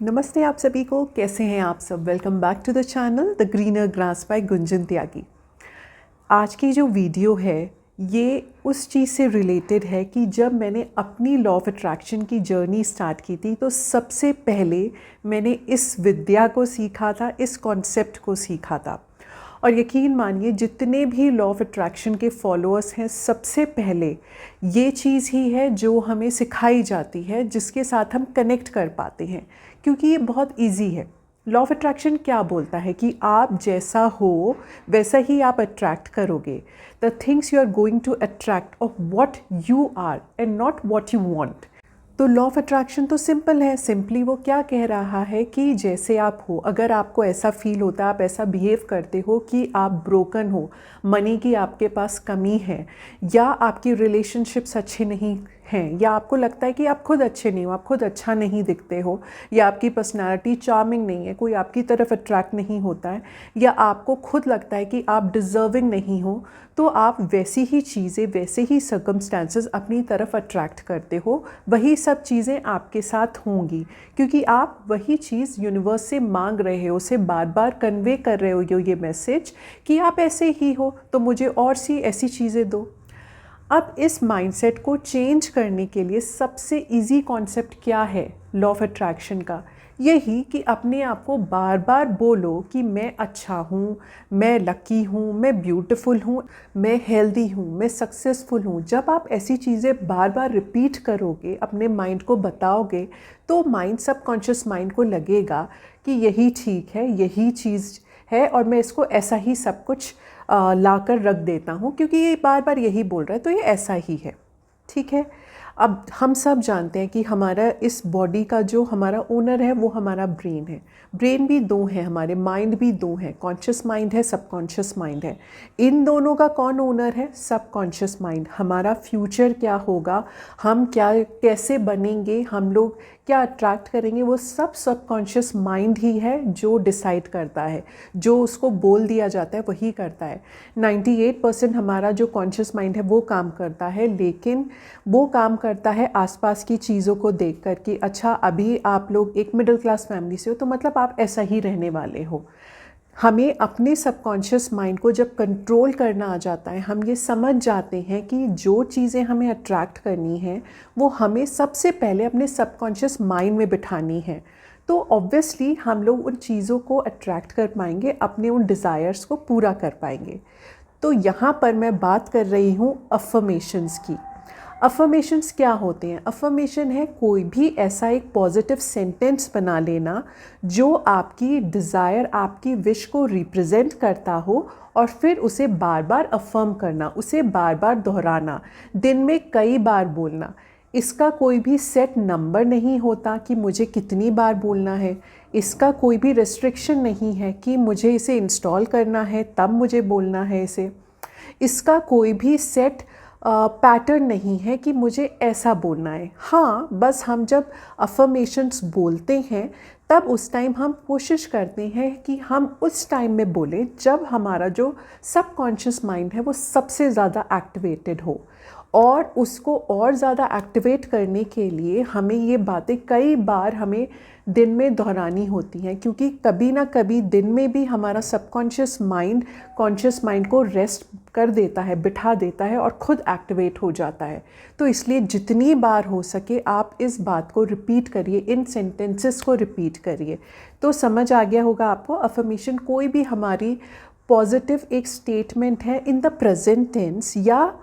नमस्ते आप सभी को, कैसे हैं आप सब। Welcome back to the channel the greener grass by Gunjan Tyagi. आज की जो वीडियो है ये उस चीज़ से रिलेटेड है कि जब मैंने अपनी लॉ ऑफ अट्रैक्शन की जर्नी स्टार्ट की थी तो सबसे पहले मैंने इस विद्या को सीखा था, इस कॉन्सेप्ट को सीखा था। और यकीन मानिए जितने भी लॉ ऑफ अट्रैक्शन के फॉलोअर्स हैं, सबसे पहले ये चीज़ ही है जो हमें सिखाई जाती है, जिसके साथ हम कनेक्ट कर पाते हैं, क्योंकि ये बहुत इजी है। लॉ ऑफ अट्रैक्शन क्या बोलता है कि आप जैसा हो वैसा ही आप अट्रैक्ट करोगे। The things you are going to attract of what you are and not what you want. तो लॉ ऑफ अट्रैक्शन तो सिंपल है। सिंपली वो क्या कह रहा है कि जैसे आप हो, अगर आपको ऐसा फील होता है, आप ऐसा बिहेव करते हो कि आप ब्रोकन हो, मनी की आपके पास कमी है, या आपकी रिलेशनशिप्स अच्छे नहीं हैं, या आपको लगता है कि आप खुद अच्छे नहीं हो, आप खुद अच्छा नहीं दिखते हो, या आपकी पर्सनालिटी चार्मिंग नहीं है, कोई आपकी तरफ अट्रैक्ट नहीं होता है, या आपको खुद लगता है कि आप डिज़र्विंग नहीं हो, तो आप वैसी ही चीज़ें, वैसे ही सर्कमस्टांसेस अपनी तरफ अट्रैक्ट करते हो। वही सब चीज़ें आपके साथ होंगी, क्योंकि आप वही चीज़ यूनिवर्स से मांग रहे हो, उसे बार बार कन्वे कर रहे हो ये मैसेज कि आप ऐसे ही हो, तो मुझे और सी ऐसी चीज़ें दो। अब इस माइंडसेट को चेंज करने के लिए सबसे इजी कॉन्सेप्ट क्या है लॉ ऑफ अट्रैक्शन का? यही कि अपने आप को बार बार बोलो कि मैं अच्छा हूँ, मैं लकी हूँ, मैं ब्यूटीफुल हूँ, मैं हेल्दी हूँ, मैं सक्सेसफुल हूँ। जब आप ऐसी चीज़ें बार बार रिपीट करोगे, अपने माइंड को बताओगे, तो माइंड, सबकॉन्शियस माइंड को लगेगा कि यही ठीक है, यही चीज़ है, और मैं इसको ऐसा ही सब कुछ ला कर रख देता हूँ, क्योंकि ये बार बार यही बोल रहा है, तो ये ऐसा ही है। ठीक है। अब हम सब जानते हैं कि हमारा इस बॉडी का जो हमारा ओनर है वो हमारा ब्रेन है। ब्रेन भी दो है, हमारे माइंड भी दो हैं, कॉन्शियस माइंड है, सबकॉन्शियस माइंड है। इन दोनों का कौन ओनर है? Subconscious mind. हमारा फ्यूचर क्या होगा, हम क्या कैसे बनेंगे, हम लोग क्या अट्रैक्ट करेंगे, वो सब सबकॉन्शियस माइंड ही है जो डिसाइड करता है। जो उसको बोल दिया जाता है वही करता है। 98% हमारा जो कॉन्शियस माइंड है वो काम करता है, लेकिन वो काम करता है आसपास की चीज़ों को देख कर कि अच्छा अभी आप लोग एक मिडिल क्लास फैमिली से हो तो मतलब आप ऐसा ही रहने वाले हो। हमें अपने सबकॉन्शियस माइंड को जब कंट्रोल करना आ जाता है, हम ये समझ जाते हैं कि जो चीज़ें हमें अट्रैक्ट करनी हैं वो हमें सबसे पहले अपने सबकॉन्शियस माइंड में बिठानी है, तो ऑब्वियसली हम लोग उन चीज़ों को अट्रैक्ट कर पाएंगे, अपने उन डिज़ायर्स को पूरा कर पाएंगे। तो यहाँ पर मैं बात कर रही हूँ अफर्मेशंस की। अफर्मेशंस क्या होते हैं? अफर्मेशन है कोई भी ऐसा एक पॉजिटिव सेंटेंस बना लेना जो आपकी डिज़ायर, आपकी विश को रिप्रेजेंट करता हो, और फिर उसे बार बार अफर्म करना, उसे बार बार दोहराना, दिन में कई बार बोलना। इसका कोई भी सेट नंबर नहीं होता कि मुझे कितनी बार बोलना है। इसका कोई भी रेस्ट्रिक्शन नहीं है कि मुझे इसे इंस्टॉल करना है तब मुझे बोलना है इसे। इसका कोई भी सेट पैटर्न नहीं है कि मुझे ऐसा बोलना है। हाँ, बस हम जब अफर्मेशंस बोलते हैं तब उस टाइम हम कोशिश करते हैं कि हम उस टाइम में बोलें जब हमारा जो सबकॉन्शियस माइंड है वो सबसे ज़्यादा एक्टिवेटेड हो, और उसको और ज़्यादा एक्टिवेट करने के लिए हमें ये बातें कई बार हमें दिन में दोहरानी होती हैं, क्योंकि कभी ना कभी दिन में भी हमारा सबकॉन्शियस माइंड कॉन्शियस माइंड को रेस्ट कर देता है, बिठा देता है, और ख़ुद एक्टिवेट हो जाता है। तो इसलिए जितनी बार हो सके आप इस बात को रिपीट करिए, इन सेंटेंसेस को रिपीट करिए। तो समझ आ गया होगा आपको, अफर्मेशन कोई भी हमारी पॉजिटिव एक स्टेटमेंट है इन द प्रेजेंट टेंस या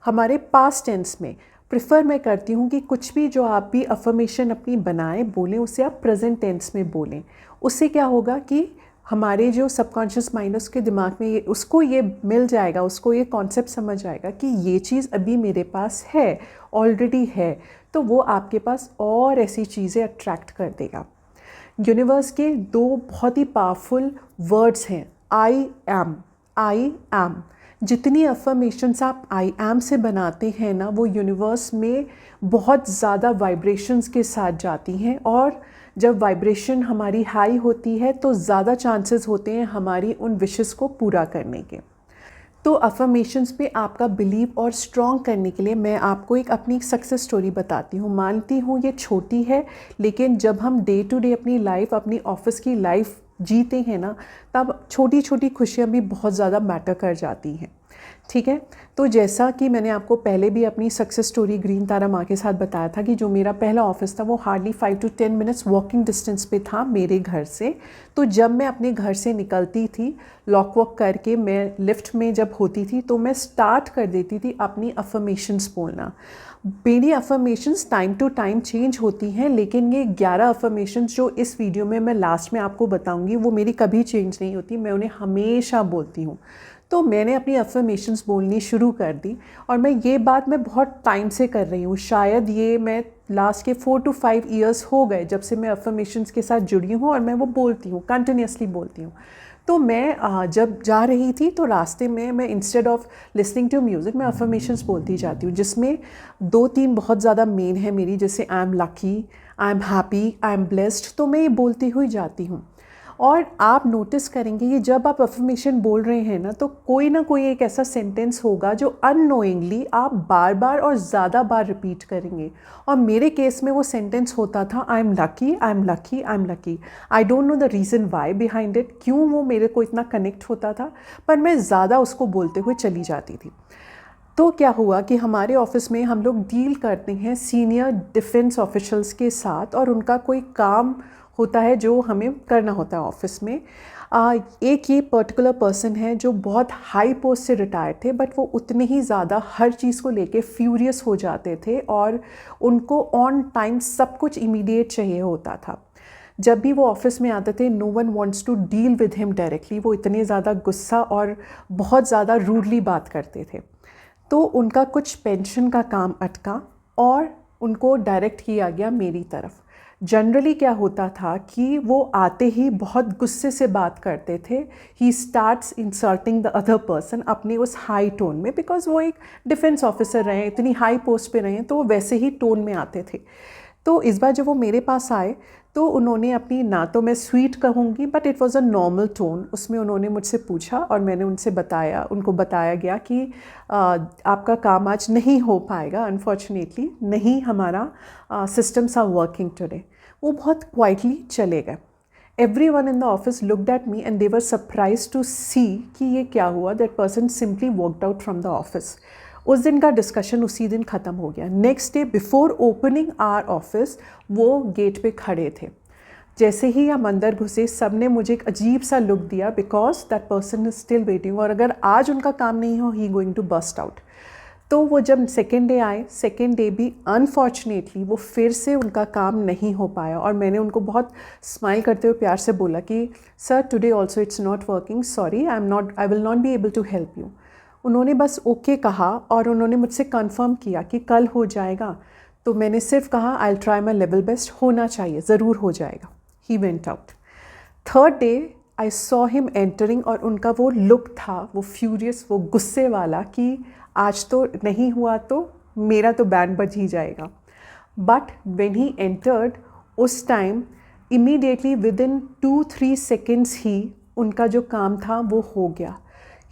हमारे पास्ट टेंस में। प्रिफर मैं करती हूँ कि कुछ भी जो आप भी अफर्मेशन अपनी बनाएं, बोलें, उसे आप प्रेजेंट टेंस में बोलें। उससे क्या होगा कि हमारे जो सबकॉन्शियस माइंड उसके दिमाग में उसको ये मिल जाएगा, उसको ये कॉन्सेप्ट समझ आएगा कि ये चीज़ अभी मेरे पास है, ऑलरेडी है, तो वो आपके पास और ऐसी चीज़ें अट्रैक्ट कर देगा। यूनिवर्स के दो बहुत ही पावरफुल वर्ड्स हैं, आई एम। I am. जितनी अफर्मेशंस आप आई एम से बनाते हैं ना, वो यूनिवर्स में बहुत ज़्यादा वाइब्रेशंस के साथ जाती हैं, और जब वाइब्रेशन हमारी हाई होती है तो ज़्यादा चांसेस होते हैं हमारी उन विशेस को पूरा करने के। तो अफर्मेशंस पे आपका बिलीव और स्ट्रॉन्ग करने के लिए मैं आपको एक अपनी सक्सेस स्टोरी बताती हूँ। मानती हूँ ये छोटी है, लेकिन जब हम डे टू डे अपनी लाइफ, अपनी ऑफिस की लाइफ जीते हैं ना, तब छोटी छोटी खुशियाँ भी बहुत ज़्यादा मैटर कर जाती हैं। ठीक है, तो जैसा कि मैंने आपको पहले भी अपनी सक्सेस स्टोरी ग्रीन तारा माँ के साथ बताया था कि जो मेरा पहला ऑफिस था वो hardly 5 to 10 minutes walking distance पे था मेरे घर से। तो जब मैं अपने घर से निकलती थी, लॉक वॉक करके मैं लिफ्ट में जब होती थी, तो मैं स्टार्ट कर देती थी अपनी अफर्मेशंस बोलना। मेरी affirmations time to time change होती हैं, लेकिन ये 11 अफर्मेशंस जो इस वीडियो में मैं लास्ट में आपको बताऊंगी वो मेरी कभी चेंज नहीं होती, मैं उन्हें हमेशा बोलती हूँ। तो मैंने अपनी अफर्मेशंस बोलनी शुरू कर दी, और ये बात मैं बहुत टाइम से कर रही हूँ। शायद ये मैं लास्ट के 4 to 5 ईयर्स हो गए जब से मैं अफर्मेशंस के साथ जुड़ी हूँ, और मैं वो बोलती हूँ, कंटिन्यूसली बोलती हूँ। तो मैं जब जा रही थी तो रास्ते में मैं instead of listening to music मैं अफर्मेशंस बोलती जाती हूँ, जिसमें 2-3 बहुत ज़्यादा मेन है मेरी, जैसे I am lucky, I am happy, I am blessed. तो मैं ये बोलती हुई जाती हूँ। और आप नोटिस करेंगे कि जब आप अफर्मेशन बोल रहे हैं ना, तो कोई ना कोई एक ऐसा सेंटेंस होगा जो अननोइंगली आप बार बार और ज़्यादा बार रिपीट करेंगे। और मेरे केस में वो सेंटेंस होता था I am lucky, I am lucky, I am lucky. I don't know the reason why behind it, क्यों वो मेरे को इतना कनेक्ट होता था, पर मैं ज़्यादा उसको बोलते हुए चली जाती थी। तो क्या हुआ कि हमारे ऑफिस में हम लोग डील करते हैं सीनियर डिफेंस ऑफिशियल्स के साथ, और उनका कोई काम होता है जो हमें करना होता है ऑफिस में। एक ये पर्टिकुलर पर्सन है जो बहुत हाई पोस्ट से रिटायर थे, बट वो उतने ही ज़्यादा हर चीज़ को लेके फ्यूरियस हो जाते थे, और उनको ऑन टाइम सब कुछ इमीडिएट चाहिए होता था। जब भी वो ऑफिस में आते थे, no one wants to deal with him directly. वो इतने ज़्यादा गुस्सा और बहुत ज़्यादा रूडली बात करते थे। तो उनका कुछ पेंशन का काम अटका और उनको डायरेक्ट किया गया मेरी तरफ। जनरली क्या होता था कि वो आते ही बहुत गुस्से से बात करते थे। He starts insulting the other person अपने उस हाई टोन में, बिकॉज वो एक डिफेंस ऑफिसर रहे हैं, इतनी हाई पोस्ट पे रहे हैं, तो वो वैसे ही टोन में आते थे। तो इस बार जब वो मेरे पास आए तो उन्होंने अपनी, ना तो मैं स्वीट कहूँगी, but it was a normal tone, उसमें उन्होंने मुझसे पूछा और मैंने उनको बताया गया कि आपका काम आज नहीं हो पाएगा, अनफॉर्चुनेटली नहीं, हमारा सिस्टम्स आर वर्किंग टुडे। वो बहुत क्वाइटली चले गए। Everyone in the office looked at me and they were surprised to see कि ये क्या हुआ। That person simply walked out from the office. उस दिन का डिस्कशन उसी दिन ख़त्म हो गया। Next day before opening our office वो गेट पे खड़े थे। जैसे ही हम अंदर घुसे, सब ने मुझे एक अजीब सा लुक दिया, because that person is still waiting, और अगर आज उनका काम नहीं हो, he going to bust out. तो वो जब सेकेंड डे आए, सेकेंड डे भी अनफॉर्चुनेटली वो फिर से उनका काम नहीं हो पाया, और मैंने उनको बहुत स्माइल करते हुए प्यार से बोला कि sir today also it's not working, sorry, I will not be able to help you. उन्होंने बस ओके कहा और उन्होंने मुझसे कंफर्म किया कि कल हो जाएगा। तो मैंने सिर्फ कहा I will try my level best, होना चाहिए, ज़रूर हो जाएगा। ही went out. Third day I saw him entering, और उनका वो लुक था, वो फ्यूरियस, वो गुस्से वाला कि आज तो नहीं हुआ तो मेरा तो बैंड बज ही जाएगा। बट व्हेन ही एंटर्ड, उस time immediately within 2-3 seconds ही उनका जो काम था वो हो गया।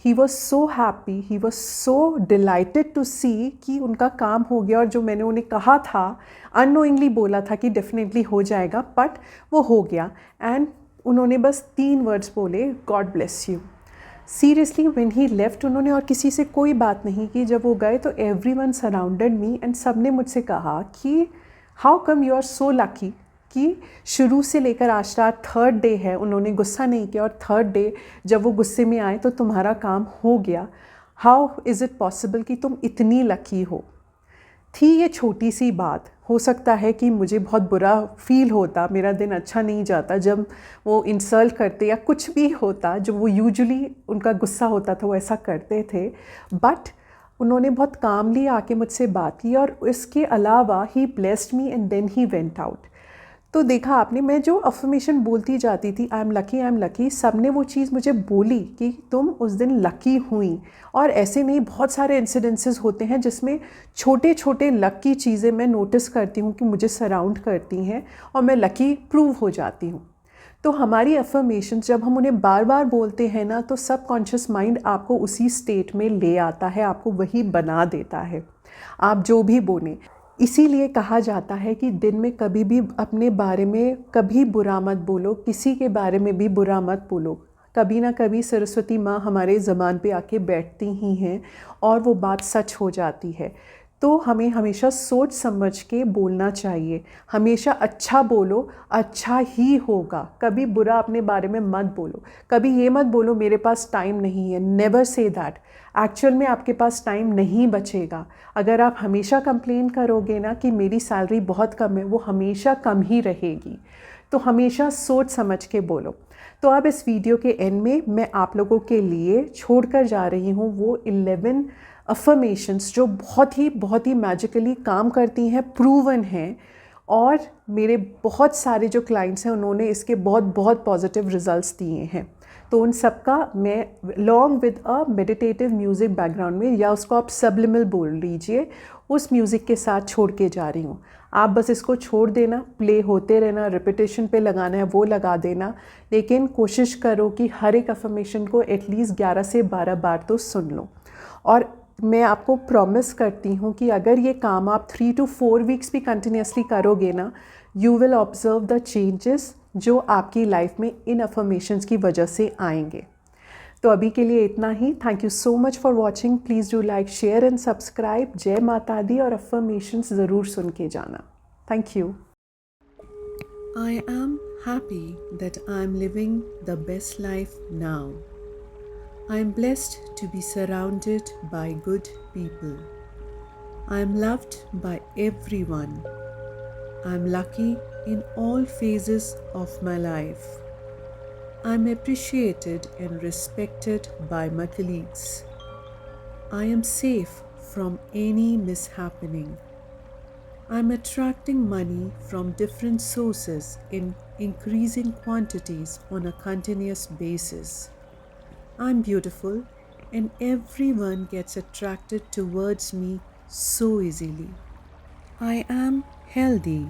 He was so happy, he was so delighted to see कि उनका काम हो गया, और जो मैंने उन्हें कहा था, अननोइंगली बोला था कि डेफिनेटली हो जाएगा, बट वो हो गया। एंड उन्होंने बस 3 वर्ड्स बोले, God bless you. Seriously when he left, उन्होंने और किसी से कोई बात नहीं की। जब वो गए तो एवरीवन सराउंडेड मी एंड सब ने मुझसे कहा कि how come you are so lucky कि शुरू से लेकर आज तक थर्ड डे है, उन्होंने गुस्सा नहीं किया, और थर्ड डे जब वो गुस्से में आए तो तुम्हारा काम हो गया। हाउ इज़ इट पॉसिबल कि तुम इतनी लकी हो। थी ये छोटी सी बात, हो सकता है कि मुझे बहुत बुरा फील होता, मेरा दिन अच्छा नहीं जाता जब वो इंसल्ट करते या कुछ भी होता, जो वो यूजुअली उनका गुस्सा होता था वो ऐसा करते थे, बट उन्होंने बहुत कामली आके मुझसे बात की, और इसके अलावा he blessed me and then he went out. तो देखा आपने, मैं जो अफर्मेशन बोलती जाती थी, आई एम लकी, सब ने वो चीज़ मुझे बोली कि तुम उस दिन लकी हुई। और ऐसे नहीं, बहुत सारे इंसिडेंसेस होते हैं जिसमें छोटे छोटे लक की चीज़ें मैं नोटिस करती हूँ कि मुझे सराउंड करती हैं, और मैं लकी प्रूव हो जाती हूँ। तो हमारी अफर्मेशंस जब हम उन्हें बार बार बोलते हैं ना, तो सबकॉन्शियस माइंड आपको उसी स्टेट में ले आता है, आपको वही बना देता है, आप जो भी बोलें। इसीलिए कहा जाता है कि दिन में कभी भी अपने बारे में कभी बुरा मत बोलो, किसी के बारे में भी बुरा मत बोलो। कभी ना कभी सरस्वती माँ हमारे ज़बान पे आके बैठती ही हैं और वो बात सच हो जाती है। तो हमें हमेशा सोच समझ के बोलना चाहिए। हमेशा अच्छा बोलो, अच्छा ही होगा। कभी बुरा अपने बारे में मत बोलो। कभी ये मत बोलो मेरे पास टाइम नहीं है। Never say that. एक्चुअल में आपके पास टाइम नहीं बचेगा। अगर आप हमेशा कंप्लेन करोगे ना कि मेरी सैलरी बहुत कम है, वो हमेशा कम ही रहेगी। तो हमेशा सोच समझ के बोलो। तो अब इस वीडियो के एंड में मैं आप लोगों के लिए छोड़कर जा रही हूँ वो 11 अफर्मेशंस जो बहुत ही मैजिकली काम करती हैं, प्रूवन हैं, और मेरे बहुत सारे जो क्लाइंट्स हैं उन्होंने इसके बहुत पॉजिटिव रिजल्ट्स दिए हैं। तो उन सब का मैं long with a meditative music background में, या उसको आप सबलिमिनल बोल लीजिए, उस म्यूज़िक के साथ छोड़ के जा रही हूँ। आप बस इसको छोड़ देना, प्ले होते रहना, रिपीटेशन पे लगाना है वो लगा देना, लेकिन कोशिश करो कि हर एक अफर्मेशन को एटलीस्ट 11 से 12 बार तो सुन लो। और मैं आपको प्रॉमिस करती हूँ कि अगर ये काम आप 3 to 4 वीक्स भी कंटिन्यूसली करोगे ना, you will observe the changes जो आपकी लाइफ में इन अफर्मेशंस की वजह से आएंगे। तो अभी के लिए इतना ही। Thank you so much for watching. Please do like, share and subscribe. जय माता दी, और अफर्मेशंस ज़रूर सुन के जाना। Thank you. I am happy that I am living the best life now. I am blessed to be surrounded by good people. I am loved by everyone. I am lucky in all phases of my life. I am appreciated and respected by my colleagues. I am safe from any mishappening. I am attracting money from different sources in increasing quantities on a continuous basis. I am beautiful and everyone gets attracted towards me so easily. I am healthy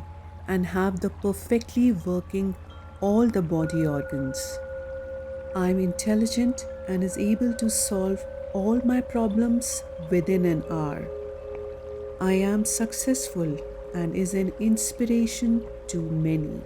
and have the perfectly working all the body organs. I am intelligent and is able to solve all my problems within an hour. I am successful and is an inspiration to many.